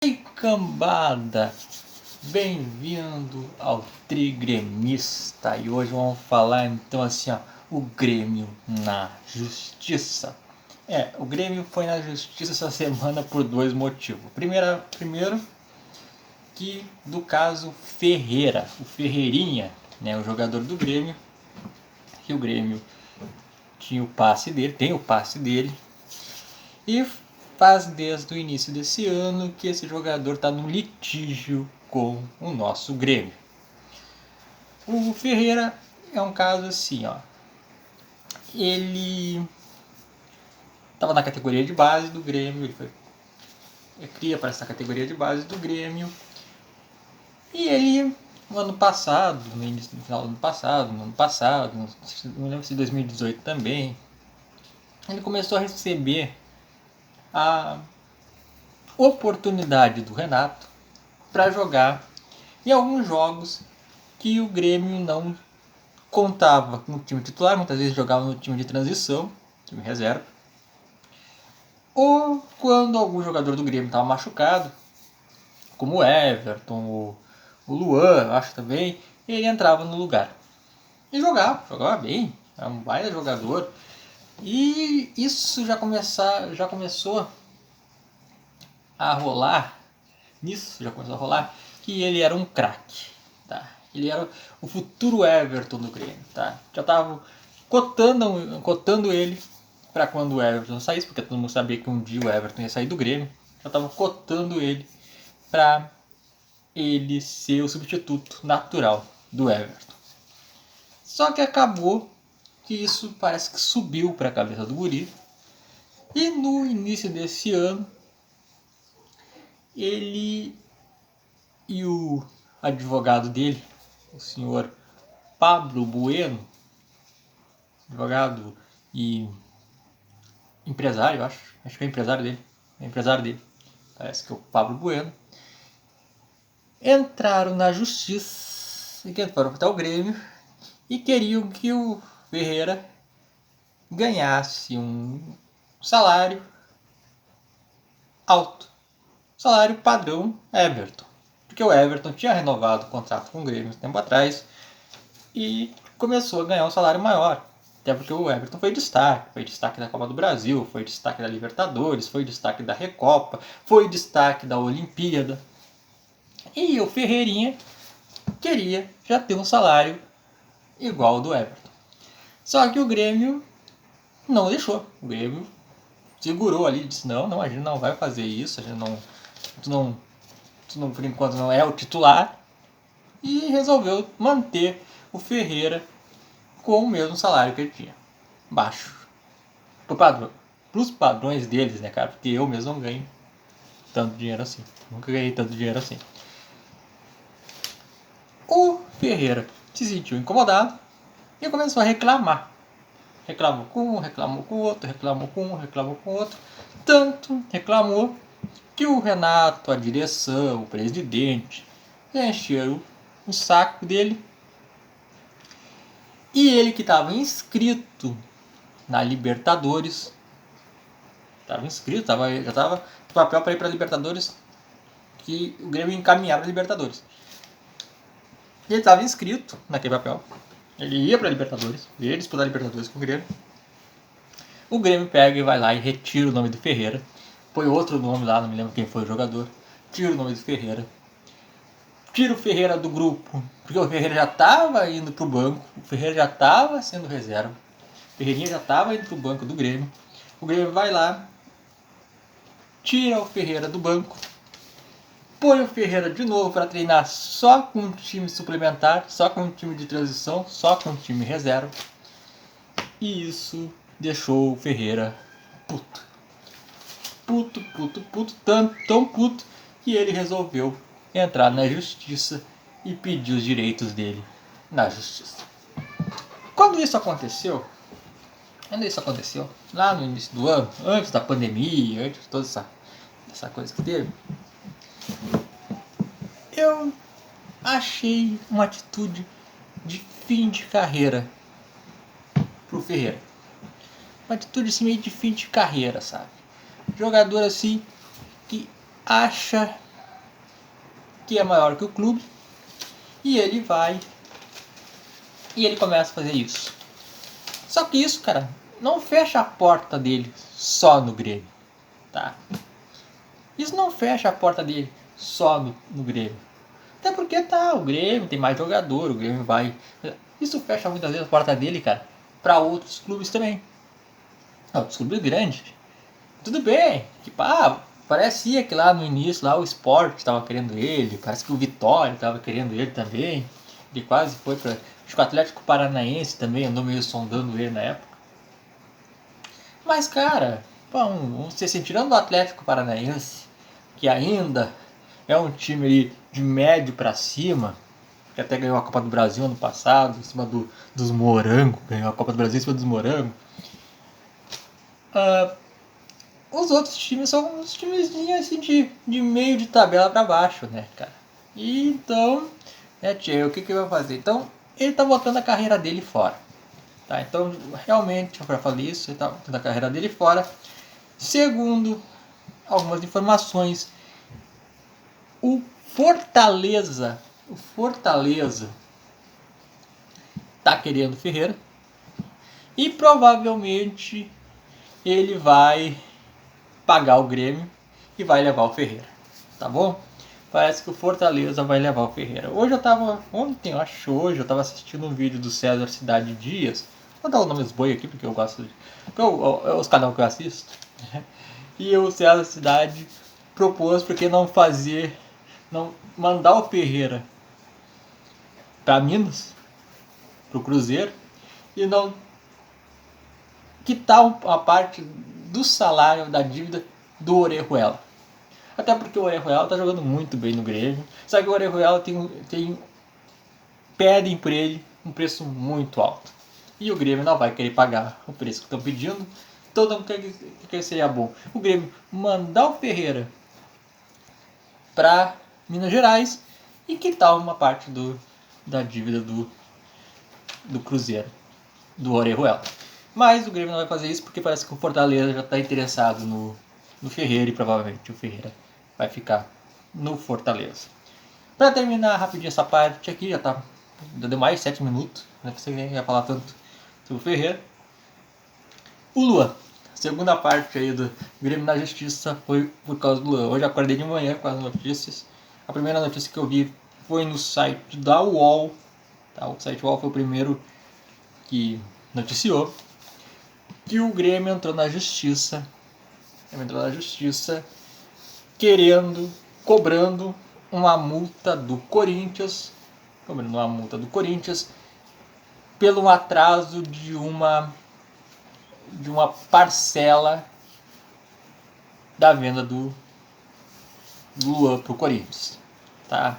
E cambada, bem-vindo ao Trigremista. E hoje vamos falar então assim, o Grêmio na Justiça. O Grêmio foi na Justiça essa semana por dois motivos. Primeiro que do caso Ferreira, o Ferreirinha, né, o jogador do Grêmio, que o Grêmio tinha o passe dele, tem o passe dele, e faz desde o início desse ano que esse jogador está num litígio com o nosso Grêmio. O Ferreira é um caso assim, ele estava na categoria de base do Grêmio, ele cria para essa categoria de base do Grêmio, e ele no ano passado, no final do ano passado, não lembro se 2018 também, ele começou a receber a oportunidade do Renato para jogar em alguns jogos que o Grêmio não contava com o time titular, muitas vezes jogava no time de transição, time reserva, ou quando algum jogador do Grêmio estava machucado, como o Everton, o Luan, acho também, ele entrava no lugar e jogava bem, era um baita jogador, e isso já começou a rolar, que ele era um craque, tá? Ele era o futuro Everton do Grêmio, tá? Já tava cotando ele para quando o Everton saísse, porque todo mundo sabia que um dia o Everton ia sair do Grêmio. Já tava cotando ele para ele ser o substituto natural do Everton. Só que acabou que isso parece que subiu para a cabeça do guri. E no início desse ano, ele e o advogado dele, o senhor Pablo Bueno, advogado e empresário, acho que é empresário dele, parece que é o Pablo Bueno, entraram na justiça e foram até o Grêmio e queriam que o Ferreira ganhasse um salário alto, salário padrão Everton, porque o Everton tinha renovado o contrato com o Grêmio um tempo atrás e começou a ganhar um salário maior. Até porque o Everton foi destaque da Copa do Brasil, foi destaque da Libertadores, foi destaque da Recopa, foi destaque da Olimpíada. E o Ferreirinha queria já ter um salário igual ao do Everton. Só que o Grêmio não deixou. O Grêmio segurou ali, disse: não, a gente não vai fazer isso, a gente não, tu não, por enquanto não é o titular. E resolveu manter o Ferreira com o mesmo salário que ele tinha, baixo. Pros padrões deles, né, cara? Porque eu mesmo não ganho tanto dinheiro assim. Nunca ganhei tanto dinheiro assim. O Ferreira se sentiu incomodado e começou a reclamar. Reclamou com um, reclamou com outro, reclamou com um, reclamou com outro. Tanto reclamou que o Renato, a direção, o presidente encheram o saco dele. E ele que estava inscrito na Libertadores, já estava no papel para ir para a Libertadores, que o Grêmio encaminhava a Libertadores. Ele estava inscrito naquele papel, ele ia para a Libertadores, ia disputar a Libertadores com o Grêmio. O Grêmio pega e vai lá e retira o nome do Ferreira, põe outro nome lá, não me lembro quem foi o jogador, tira o nome do Ferreira, tira o Ferreira do grupo, porque o Ferreira já estava indo para o banco, o Ferreira já estava sendo reserva, o Ferreirinha já estava indo para o banco do Grêmio. O Grêmio vai lá, tira o Ferreira do banco, põe o Ferreira de novo para treinar só com um time suplementar, só com um time de transição, só com um time reserva. E isso deixou o Ferreira puto. Puto, tão puto que ele resolveu entrar na justiça e pedir os direitos dele na justiça. Quando isso aconteceu, lá no início do ano, antes da pandemia, antes de toda essa coisa que teve, eu achei uma atitude de fim de carreira pro Ferreira. Uma atitude assim meio de fim de carreira, sabe? Jogador assim que acha que é maior que o clube, e ele vai e ele começa a fazer isso. Só que isso, cara, não fecha a porta dele só no Grêmio, tá? Isso não fecha a porta dele só no Grêmio. Até porque tá, o Grêmio tem mais jogador, o Grêmio vai... Isso fecha muitas vezes a porta dele, cara, para outros clubes também. Outros clubes grandes. Tudo bem, que parecia que lá no início lá o Sport estava querendo ele, parece que o Vitória estava querendo ele também. Ele quase foi para... Acho que o Atlético Paranaense também andou meio sondando ele na época. Mas, cara, vamos ser assim, tirando o Atlético Paranaense, que ainda é um time ali de médio para cima, que até ganhou a Copa do Brasil ano passado, em cima dos Morangos, ganhou a Copa do Brasil em cima dos Morangos. Os outros times são uns timezinhos assim de meio de tabela para baixo, né, cara? E então, né, tio, o que ele vai fazer? Então, ele tá botando a carreira dele fora. Tá? Então, realmente, para falar isso, ele tá botando a carreira dele fora. Segundo algumas informações, o Fortaleza tá querendo Ferreira e provavelmente ele vai pagar o Grêmio e vai levar o Ferreira, tá bom? Parece que o Fortaleza vai levar o Ferreira. Ontem eu tava assistindo um vídeo do César Cidade Dias. Vou dar o nome dos boi aqui porque eu gosto de... é os canais que eu assisto. E o César Cidade propôs porque não mandar o Ferreira para Minas, pro Cruzeiro, e não quitar a parte do salário da dívida do Orejuela. Até porque o Orejuela tá jogando muito bem no Grêmio. Só que o Orejuela pedem por ele um preço muito alto. E o Grêmio não vai querer pagar o preço que estão pedindo. Então o que seria bom? O Grêmio mandar o Ferreira para Minas Gerais e quitar uma parte da dívida do Cruzeiro, do Orejuela. Mas o Grêmio não vai fazer isso porque parece que o Fortaleza já está interessado no Ferreira e provavelmente o Ferreira vai ficar no Fortaleza. Para terminar rapidinho essa parte aqui, já deu mais de 7 minutos, não é que você ia falar tanto sobre o Ferreira. O Luan, segunda parte aí do Grêmio na Justiça foi por causa do Luan. Hoje eu acordei de manhã com as notícias. A primeira notícia que eu vi foi no site da UOL. Tá? O site UOL foi o primeiro que noticiou que o Grêmio entrou na Justiça. Cobrando uma multa do Corinthians. Pelo atraso de uma parcela da venda do Luan pro Corinthians, tá?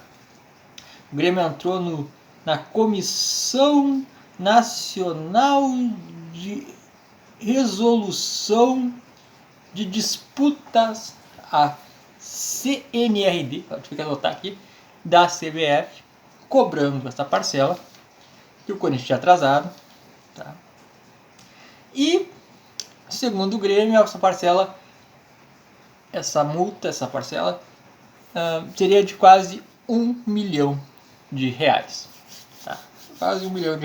O Grêmio entrou na Comissão Nacional de Resolução de Disputas, a CNRD, deixa eu anotar aqui, da CBF, cobrando essa parcela que o Corinthians tinha atrasado, tá? E segundo o Grêmio, essa parcela seria de quase R$1 milhão, tá? Quase R$1 milhão,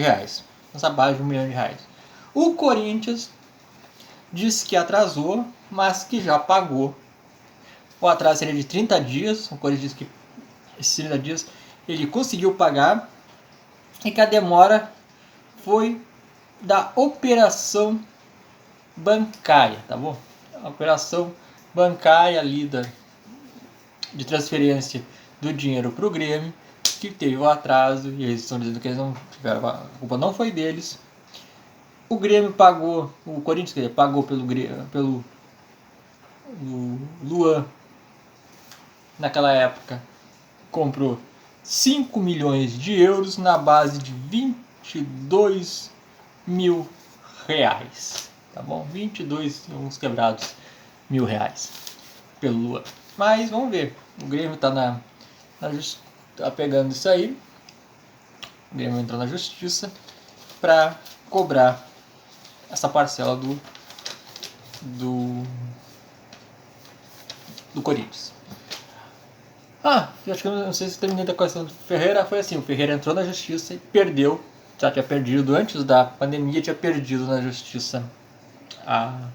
essa base de R$1 milhão. O Corinthians disse que atrasou, mas que já pagou. O atraso seria de 30 dias, o Corinthians disse que esses 30 dias ele conseguiu pagar e que a demora foi da operação bancária, tá bom? A operação bancária ali de transferência do dinheiro para o Grêmio, que teve o atraso, e eles estão dizendo que eles não tiveram, a culpa não foi deles. O Grêmio pagou, o Corinthians pagou pelo Luan, naquela época, comprou 5 milhões de euros na base de 22 mil reais, tá bom? 22 uns quebrados mil reais pelo Luan. Mas vamos ver, o Grêmio tá pegando isso aí. O Grêmio entrou na justiça para cobrar essa parcela do Corinthians. Acho que eu não sei se terminei da questão do Ferreira. Foi assim, o Ferreira entrou na justiça e perdeu. Já tinha perdido antes da pandemia, tinha perdido na justiça a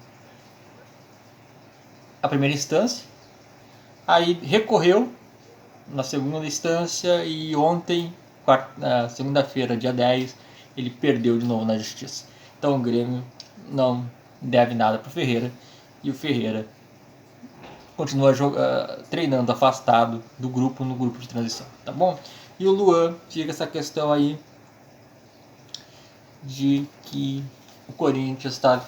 primeira instância. Aí recorreu na segunda instância e ontem, segunda-feira, dia 10, ele perdeu de novo na justiça. Então o Grêmio não deve nada pro Ferreira e o Ferreira continua treinando afastado do grupo, no grupo de transição, tá bom? E o Luan fica essa questão aí de que o Corinthians está,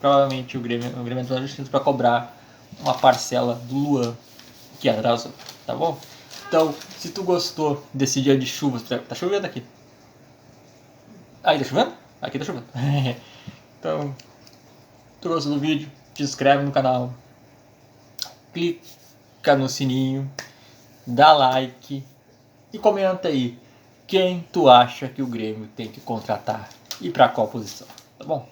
provavelmente o Grêmio entrou na justiça para cobrar uma parcela do Luan que atrasou, tá bom? Então, se tu gostou desse dia de chuva, tá chovendo aqui. Aí, tá chovendo? Aqui tá chovendo. Então, se tu gostou do vídeo, te inscreve no canal, clica no sininho, dá like e comenta aí quem tu acha que o Grêmio tem que contratar e para qual posição, tá bom?